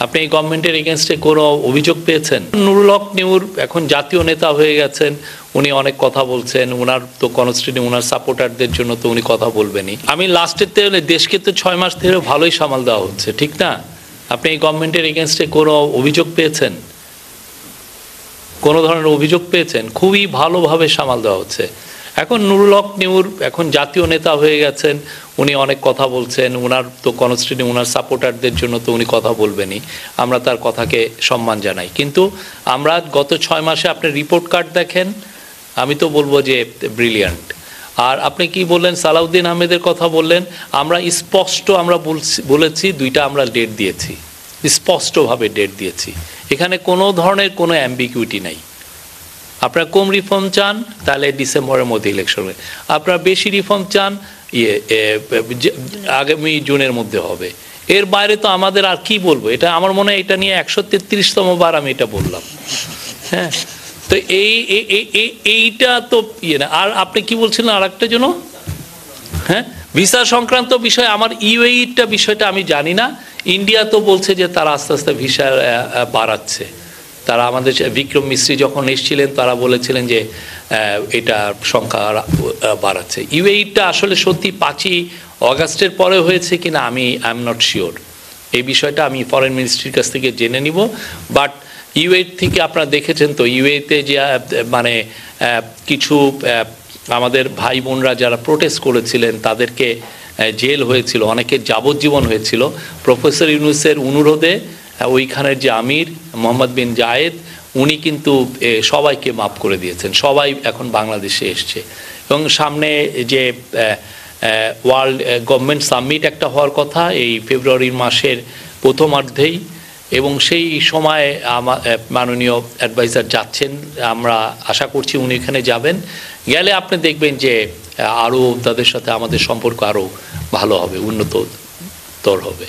আপনি এই গভর্নমেন্টের এগেনস্টে কোনো অভিযোগ পেয়েছেন? নুরুল হক নিউর এখন জাতীয় নেতা হয়ে গেছেন, উনি অনেক কথা বলছেন, ওনার তো কনস্টিটিউয়েন্ট ওনার সাপোর্টারদের জন্য তো উনি কথা বলবেনই। আমি লাস্টের দেশকে তো 6 মাস ধরে ভালোই সামাল দেওয়া হচ্ছে, ঠিক না? আপনি এই গভর্নমেন্টের এগেনস্টে কোনো অভিযোগ পেয়েছেন? কোনো ধরনের অভিযোগ পেয়েছেন? খুবই ভালোভাবে সামাল দেওয়া হচ্ছে। এখন নুরুল হক নিউর এখন জাতীয় নেতা হয়ে গেছেন, উনি অনেক কথা বলছেন, ওনার তো কনস্টিটিউয়েন্ট ওনার সাপোর্টারদের জন্য তো উনি কথা বলবেনই, আমরা তার কথাকে সম্মান জানাই। কিন্তু আমরা গত 6 মাসে আপনি রিপোর্ট কার্ড দেখেন, আমি তো বলবো যে ব্রিলিয়ান্ট। আর আপনি কি বললেন, সালাউদ্দিন আহমেদের কথা বললেন, আমরা স্পষ্ট আমরা বলেছি, দুইটা আমরা ডেট দিয়েছি, স্পষ্টভাবে ডেট দিয়েছি, এখানে কোনো ধরনের কোনো অ্যাম্বিগুইটি নাই। আপনারা কম রিফর্ম চান তাহলে ডিসেম্বরের মধ্যে ইলেকশন হবে, আপনারা বেশি রিফর্ম চান আগামী জুনের মধ্যে হবে। এর বাইরে তো আমাদের আর কি বলবো, এটা আমার মনে হয় এটা নিয়ে 133তম বার আমি এটা বললাম। হ্যাঁ, তো এইটা তো না। আর আপনি কি বলছিলেন আর একটা জন্য? হ্যাঁ, ভিসা সংক্রান্ত বিষয়, আমার ইউএইটা বিষয়টা আমি জানি না। ইন্ডিয়া তো বলছে যে তারা আস্তে আস্তে ভিসা বাড়াচ্ছে। তারা আমাদের বিক্রম মিস্ত্রি যখন এসেছিলেন তারা বলেছিলেন যে এটা সংখ্যা বাড়াচ্ছে। ইউএইটা আসলে সত্যি 5ই অগাস্টের পরে হয়েছে কিনা আই এম নট শিওর। এই বিষয়টা আমি ফরেন মিনিস্ট্রির কাছ থেকে জেনে নিব। বাট ইউএই থেকে আপনারা দেখেছেন তো, ইউএইতে যে মানে কিছু আমাদের ভাই বোনরা যারা প্রোটেস্ট করেছিলেন তাদেরকে জেল হয়েছিল, অনেকের যাবজ্জীবন হয়েছিল। প্রফেসর ইউনূসের অনুরোধে ওইখানের যে আমির মোহাম্মদ বিন জায়েদ, উনি কিন্তু সবাইকে মাফ করে দিয়েছেন, সবাই এখন বাংলাদেশে এসছে। এবং সামনে যে ওয়ার্ল্ড গভর্নমেন্ট সামিট একটা হওয়ার কথা এই ফেব্রুয়ারি মাসের প্রথমার্ধেই, এবং সেই সময় মাননীয় অ্যাডভাইজার যাচ্ছেন, আমরা আশা করছি উনি এখানে যাবেন। গেলে আপনি দেখবেন যে আরও তাদের সাথে আমাদের সম্পর্ক আরও ভালো হবে, উন্নততর হবে।